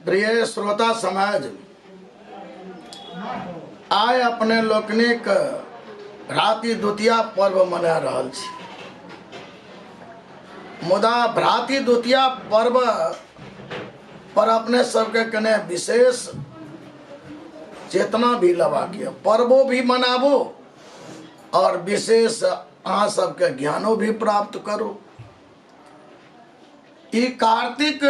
प्रिय श्रोता समाज, आय अपने लोकनिक भ्रातृ द्वितीया पर्व मना रहल छी। मुदा भ्रातृ द्वितीया पर्व पर अपने सबके कने विशेष चेतना भी लेबाक यऽ। पर्वो भी मनाबो और विशेष अहाँ सबके ज्ञानो भी प्राप्त करू। ई कार्तिक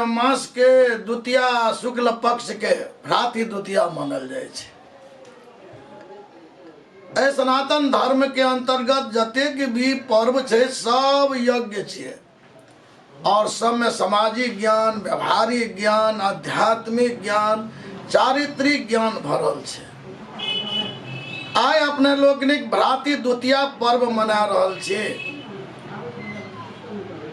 मास के द्वितीया शुक्ल पक्ष के भ्रातृ द्वितीया मानल जाय छै। एहि सनातन धर्म के अंतर्गत जतेक भी पर्व छै सब यज्ञ छै और सब में सामाजिक ज्ञान, व्यवहारिक ज्ञान, आध्यात्मिक ज्ञान, चारित्रिक ज्ञान भरल छै। आइ अपने लोकनिक भ्रातृ द्वितीया पर्व मना रहल छी।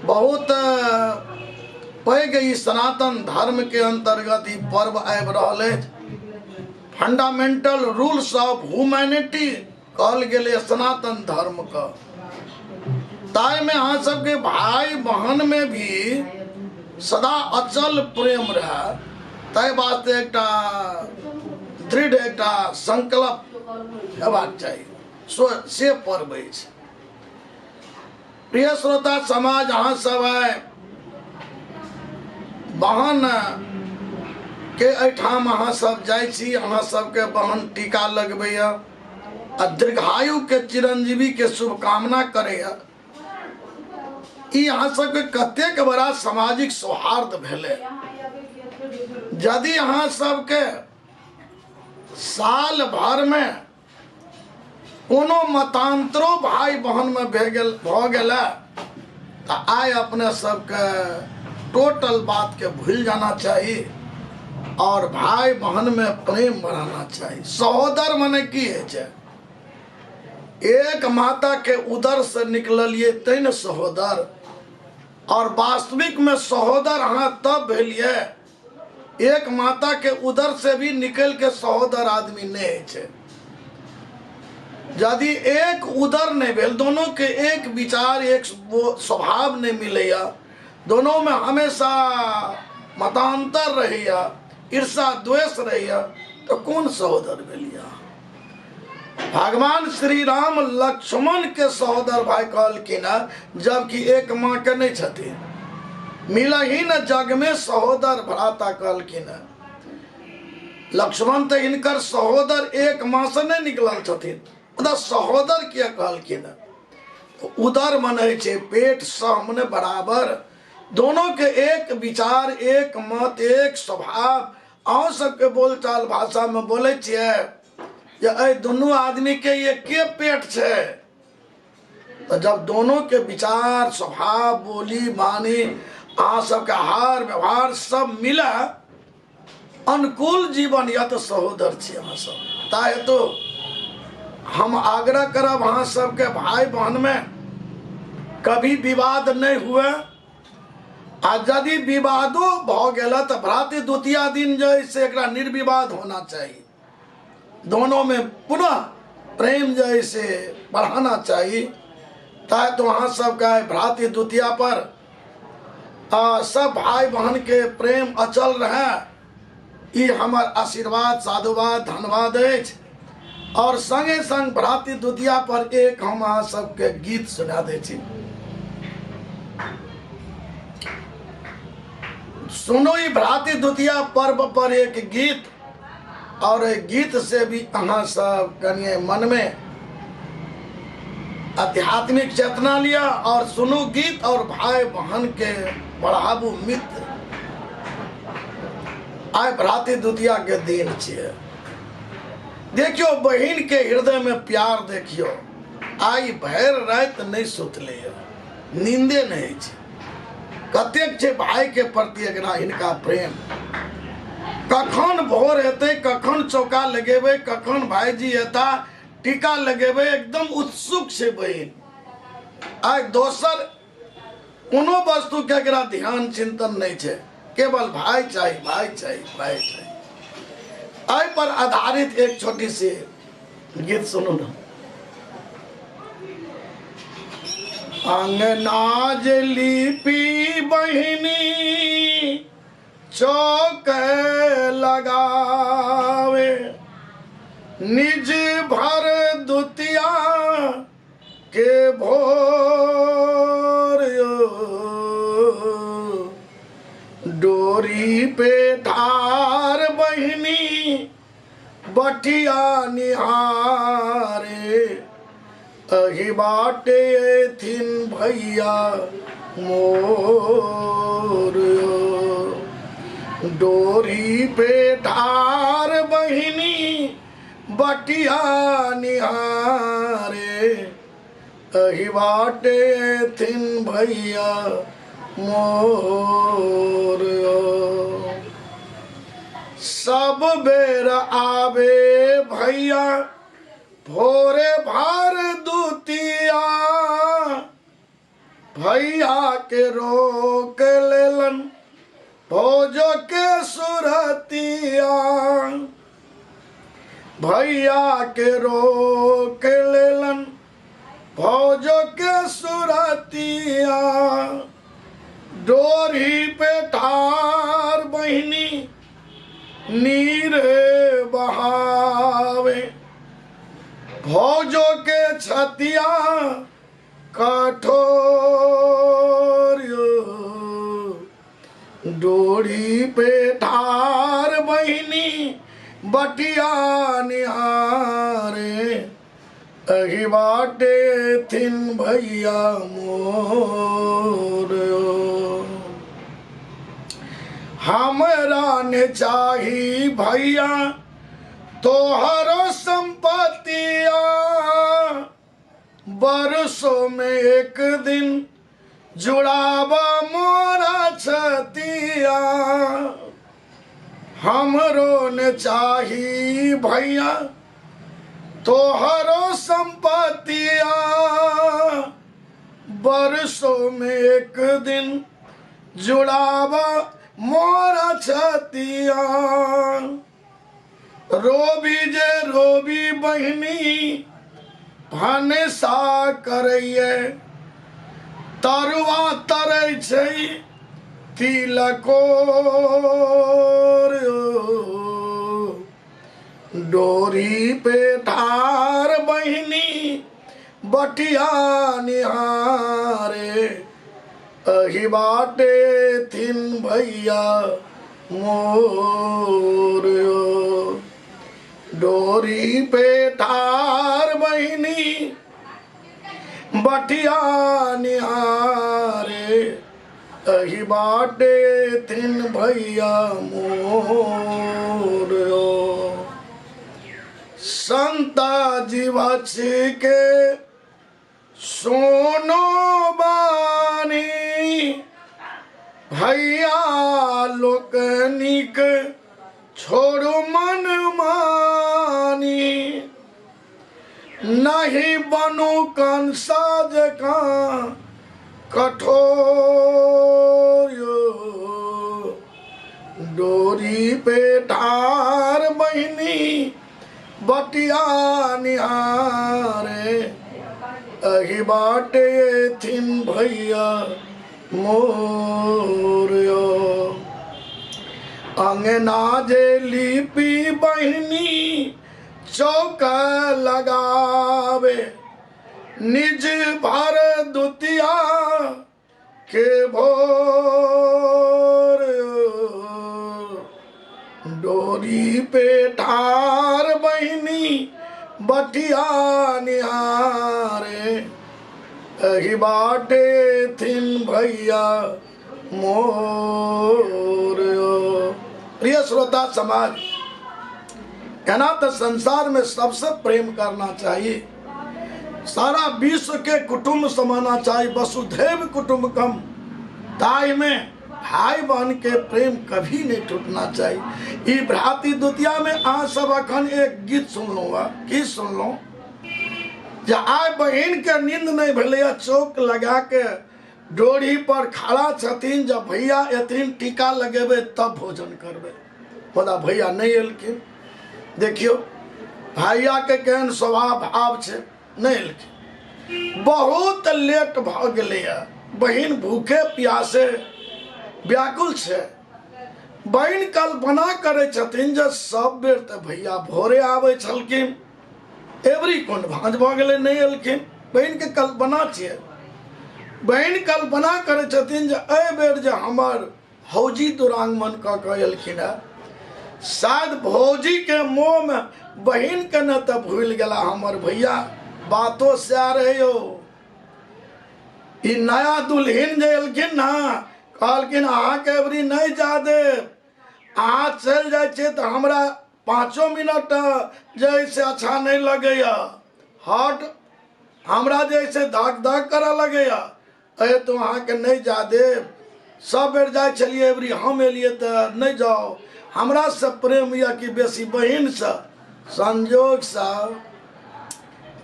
बहुत पैघ ई सनातन धर्म के अंतर्गत ई पर्व आबि रहल अछि। फंडामेंटल रूल्स ऑफ ह्यूमैनिटी कहल गेलै सनातन धर्म का। ताई में अहाँ सबके भाई बहन में भी सदा अचल प्रेम रहे, ताहि वास्ते एकटा दृढ़ एकटा संकल्प हेबाक चाहिए। से पर्व अछि। प्रिय श्रोता समाज, अहाँ सब आइ बहन के एठाम अहाँ सब जाइ छी। अहाँ सबके बहन टीका लगबैया आ दीर्घायु के चिरंजीवी के शुभकामना करैया। ई अहाँ सबके कतेक बड़ा सामाजिक सौहार्द भेलै। यदि अहाँ सबके साल भर में कोनो मतांतरो भाई बहन में भऽ गेला तो आइ अपने सबके टोटल बात के भूल जाना चाहिए और भाई बहन में प्रेम बढ़ाना चाहिए। सहोदर मने की है? एक माता के उदर से निकलिए तै न सहोदर। और वास्तविक में सहोदर अहाँ तब भेलिए एक माता के उदर से भी निकल के सहोदर आदमी नहीं है। यदि एक उदर नहीं भेल, दोनों के एक विचार एक स्वभाव नहीं मिलेया, दोनों में हमेशा मतांतर रहिया, ईर्षा द्वेष रहिया, तो कौन सहोदर भेलिया? भगवान श्री राम लक्ष्मण के सहोदर भाई कहलखिन, जबकि एक माँ के नहीं छथिन। मिलही न जग में सहोदर भ्राता कहलखिन। लक्ष्मण तो इनकर सहोदर एक माँ से नहीं निकलल छथिन, मतलब सहोदर किया कहलखिन? उदर मने छे पेट, सह मने बराबर। दोनों के एक विचार, एक मत, एक स्वभाव। अहाँ सबके बोलचाल भाषा में बोले छिए जे दोनों आदमी के ये के पेट छे। तो जब दोनों के विचार, स्वभाव, बोली, वाणी, अहाँ सबके हार व्यवहार सब मिला अनुकूल जीवन, या तो सहोदर छी अहाँ सब। ताहे तो हम आग्रह करब अहाँ सबके भाई बहन में कभी विवाद नहीं हुए। आ यदि विवादो भ गेला तो भ्रातृ द्वितीया दिन जैसे एकरा निर्विवाद होना चाहिए। दोनों में पुनः प्रेम जैसे बढ़ाना चाहिए। ताकि तो अहाँ सबका भ्रातृ द्वितीया पर सब भाई बहन के प्रेम अचल रहे। ये हमार आशीर्वाद, साधुवाद, धन्यवाद अछि। और संगे संग भ्रातृ द्वितीया पर एक हम अहाँ सबके गीत सुना दै छी। सुनो ई भ्रातृ द्वितीया पर्व पर एक गीत, और गीत से भी अहाँ सब कनिए मन में आध्यात्मिक चेतना लिया और सुनो गीत और भाई बहन के बढ़ाबू मित्र। आइ भ्रातृ द्वितीया के दिन छिए। देखियो बहिन के हृदय में प्यार देखियो। आई भर रात नहीं सुतले, नींदे नहीं छे। कतेक छे भाई के प्रति एकरा इनका प्रेम। कखन भोर हेते, कखन चौका लगेबे, कखन भाईजी एता टीका लगेबे, एकदम उत्सुक छे बहिन। आइ दोसर कोनो वस्तु के एकरा ध्यान चिंतन नहीं छे, केवल भाई चाहिए, भाई चाहिए, भाई चाहिए। आई पर आधारित एक छोटी सी गीत सुनो ना। अंगना जली पी बहिनी चौक लगावे निज भर दुतिया के भोर डोरी पे ठार बहिनी बटिया निहारे अही बाटे थिन भैया मोर डोरी पे ठार बहिनी बटिया निहारे अही बाटे थिन भैया मोर सब बेर आवे भैया भोरे भार दुतिया भैया के रोक लेलन भोजो के सुरतिया भैया के रोक लेलन भोजो के सुरतिया डोरी पे ठार बहिनी नीर बहावे भौजो के छतिया कठोर डोरी पे ठार बहिनी बटिया निहारे अही बाटे थिन भैया मोर हमरा ने चाही भैया तोहरो संपत्तिया बरसों में एक दिन जुड़ावा मोरा छतिया हमरो ने चाही भैया तोहरो संपत्तिया बरसों में एक दिन जुड़ावा मोरा छतिया रोबी जे रोबी बहिनी भानसा करैये तरुआ तरै छै तिलकोर डोरी पे ठार बहिनी बटिया निहारे अही बाटे थिन भैया मोर डोरी पे ठार बहिनी बटिया निहारे अही बाटे थिन भैया मोर संता जीवछ के सोनो बानी भैया लोकनिक छोड़ो मन मानी नहीं बनो कंसा जका कठोर डोरी पे ठार बहिनी बटिया निहारे अही बाटे थिन भैया मोर अंगना जे लिपि बहिनी चौक लगावे निज भर दुतिया के भोर डोरी पे ठार बहिनी बटिया निहारे अही बाटे थिन भैया मोर प्रिय श्रोता समाज कहना तो संसार में सबसे प्रेम करना चाहिए सारा विश्व के कुटुंब समाना चाहिए वसुधैव कुटुंबकम ताई में भाई बहन के प्रेम कभी नहीं टूटना चाहिए ई भ्रातृ द्वितीया में आज सब अखन एक गीत सुन लूंगा की सुन लो आय बहन के नींद नहीं भले चौक लगा के डोरी पर खड़ा छथिन जब भैया एथिन टीका लगेबे तब भोजन करबे बोला भैया नहीं एलखिन देखियो भैया के केहन स्वभाव भाव छे नहीं एलखिन बहुत लेट भ गेलै बहन भूखे प्यासे व्याकुल छे बहन कल्पना करे छथिन जे सब बेर तऽ भैया भोरे आबै छलखिन, एवरी कोन भांज भऽ गेलै नहीं एलखिन। बहन के कल्पना छियै। बहन कल्पना करे छथिन जे एहि बेर जे हमर भौजी दुरागमन कऽ कऽ एलखिन है, शायद भौजी के मोह में बहन के न तऽ भूल गेला हमर भैया। बातो सएह रहे यौ। ई नया दुल्हन जे एलखिन ना, कहलखिन अहाँके एवरी नहीं जा देब, अहाँ चलि जाइ छियै तऽ हमरा 5 मिनट जैसे अच्छा नहीं लगैया, हार्ट हमरा जैसे धक धक करऽ लगैया, अरे तो अहाँके नहीं जा देब। सब बेर जाइ छलियै, एवरी हम एलियै तऽ नहीं जाओ। हमरा से प्रेम या कि बेसी बहिन से, संजोग से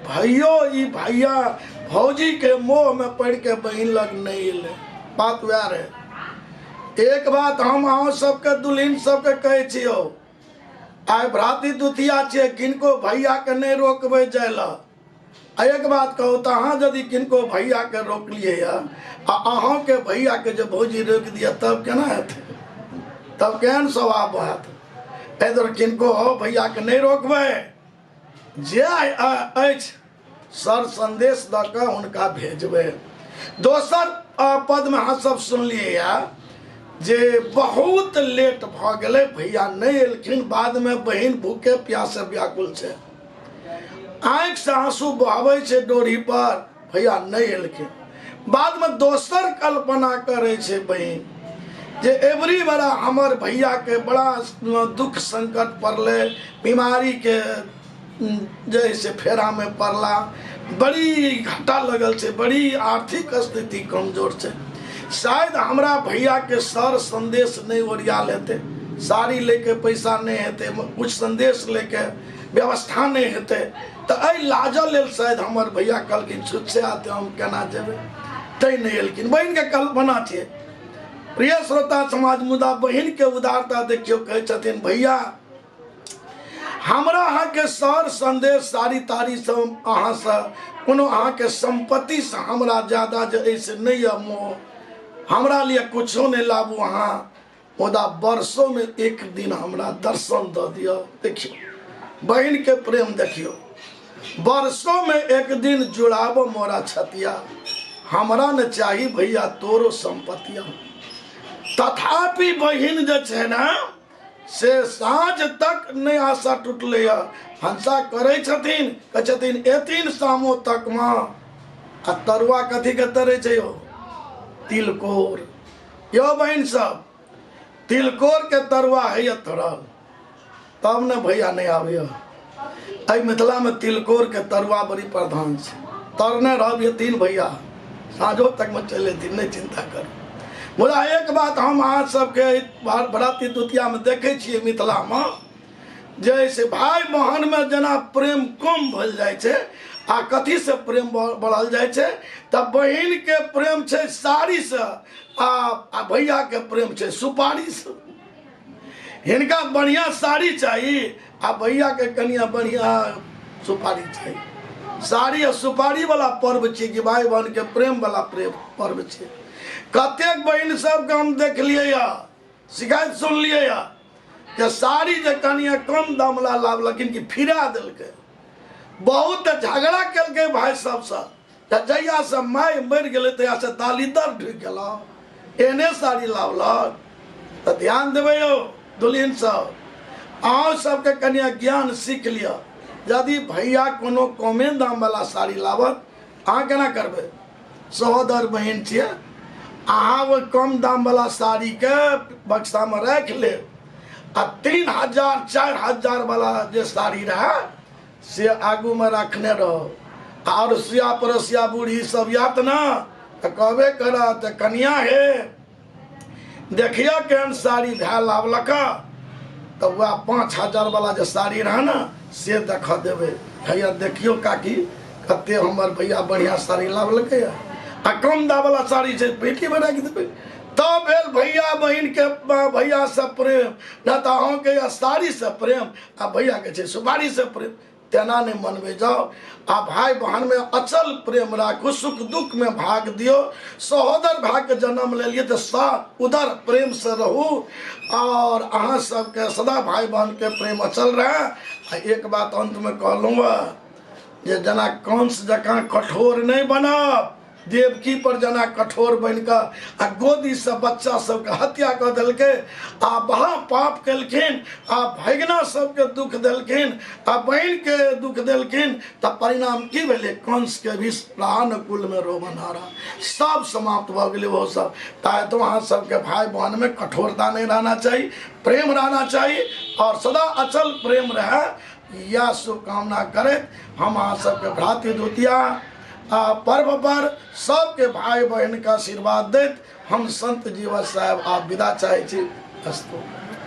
भैयो ई भैया भौजी के मोह में पड़ के बहन लग नहीं एले। बात वह रहे। एक बात हम अहाँ सबके दुल्हन सबके कहै छियो, आइ भ्रातृ द्वितीया छियै, किनको भैया के नहीं रोकबै जाय ला। एक बात कहू तऽ अहाँ यदि किनको भैया के रोकलिए अहाँ के भैया के जो भौजी रोक दिया तब केना हेतै? तब केहन स्वभाव हैत? इधर किनको भैया के नहीं रोकबै, जे अछि सर संदेश दऽ कऽ हुनका भेजबै। दोसर पद में अहाँ सब सुनलिए जे बहुत लेट भऽ गेलै, भैया नहीं एलखिन। बाद में बहन भूखे प्यासे व्याकुल छै, आँख से आंसू बहबै छै डोरी पर, भैया नहीं एलखिन। बाद में दोसर कल्पना करे छै बहन जे एवरी बड़ा हमर भैया के बड़ा दुख संकट पड़ले, बीमारी के जैसे फेरा में पड़ला, बड़ी घाटा लगल छै, बड़ी आर्थिक स्थिति कमजोर छै। शायद हमरा भैया के सर संदेश नहीं ओरियाल हेतै, साड़ी लेके पैसा नहीं हेतै, कुछ संदेश लेके व्यवस्था नहीं हेतै, तो एहि लाजल लेल शायद हमर भैया कहलखिन छुट से आते हम केना जेबै, तै नहीं एलखिन। बहन के कल्पना छै। प्रिय श्रोता समाज, मुदा बहन के उदारता देखियो, कहै छथिन भैया हमरा अहाँ के सर संदेश साड़ी ताड़ी सब अहाँ से कोनो अहाँ के संपत्ति से हमरा ज्यादा जे ऐसे नहीं है मोह, हमरा लिए कुछो नहीं लाबू अहाँ, मुदा वर्षों में एक दिन हमरा दर्शन दऽ दियो। देखियो बहन के प्रेम देखियो, वर्षों में एक दिन जुड़ाबो मोरा छतिया, हमरा न चाही भैया तोरो संपत्तिया। तथापि बहन जे छै ना से साँझ तक नहीं आशा टूटले। हंसा करे छथिन, कहै छथिन एथिन शामो तक में। आ तरुआ कथी के तरे छै यो? तिलकोर। यो बहन सब, तिलकोर के तरुआ है तरल, तब न भैया नहीं आवे। आई मिथिला में तिलकोर के तरुआ बड़ी प्रधान छै। तरने रह तीन भैया साँझो तक में चले थी, नहीं चिंता कर। मुदा एक बात हम अहाँ सबके भ्रातृ द्वितीया में देखे छियै मिथिला में, जैसे भाई बहन में जना प्रेम कम भल जाए छे, आ कथी से प्रेम बढ़ल जाए छे? तब बहन के प्रेम छे साड़ी से, आ भैया के प्रेम छे सुपारी से। हिनका बढ़िया साड़ी चाहिए, आ भैया के कनिया बढ़िया सुपारी चाहिए। साड़ी और सुपारी वाला पर्व छे कि भाई बहन के प्रेम वाला पर्व छे। कतेक बहन सबके हम देख लिए, शिकायत सुन लिए कि साड़ी जे कनिया कम दाम ला लावलखिन कि फिरा दिलकै, बहुत झगड़ा कलकै भाई सबसे। जहिया से माय मर गेलै तहिया से दालिदर ढुक गेला, एने साड़ी लावलक। तो ध्यान देबै यौ दुल्हन सब, अहाँ सबके कनिया ज्ञान सीख लिया। यदि भैया कोनो कमे दाम वाला साड़ी लावत, अहाँ केना करबै? सहोदर बहन छियै, अहाँ वो कम दाम वाला साड़ी के बक्सा में रख ले, आ 3000 4000 वाला जे साड़ी रहे से आगू में रखने रहो। और सिया पड़ोसिया बूढ़ी सब यात ना तो कहबे करत कनिया हे देखियो केहन साड़ी भै लावलक, तो वह 5000 वाला जो साड़ी रहे ना से देख देवे। भैया देखियो काकी कते हमर भैया बढ़िया साड़ी लावलक, आ कम दाम वाला साड़ी से पेटी में रख देवे। तब भेल भैया बहन के भैया से प्रेम, न तो अहाँ के साड़ी से प्रेम, आ भैया के छे सुपारी से प्रेम। तेना नहीं मनबे जाओ। आ भाई बहन में अचल प्रेम राखू, सुख दुख में भाग दियो। सहोदर भाई के जन्म ले लिए तो सा उधर प्रेम से रहू और अहाँ सबके सदा भाई बहन के प्रेम अचल रहे। एक बात अंत में कहलूँगा जे जना कंस जकाँ कठोर नहीं बनब, देवकी पर जना कठोर बन कऽ आ गोदी से बच्चा सबके हत्या कऽ देलकै, आ बहा पाप केलखिन, आ भगना सबके दुख देलखिन, आ बहन के दुख देलखिन, तऽ परिणाम की भेलै? कंस के भी प्राण कुल में रोमनहारा सब समाप्त भऽ गेलै। वो सब ताहि तो अहाँ सबके भाई बहन में कठोरता नहीं रहना चाहिए, प्रेम रहना चाहिए और सदा अचल प्रेम रहे। यह शुभकामना करे हम अहाँ सबके भ्रातृ द्वितीया पर्व पर सबके भाई बहन का आशीर्वाद देत हम संत जीवन साहब आप विदा चाहे छी। अस्तु।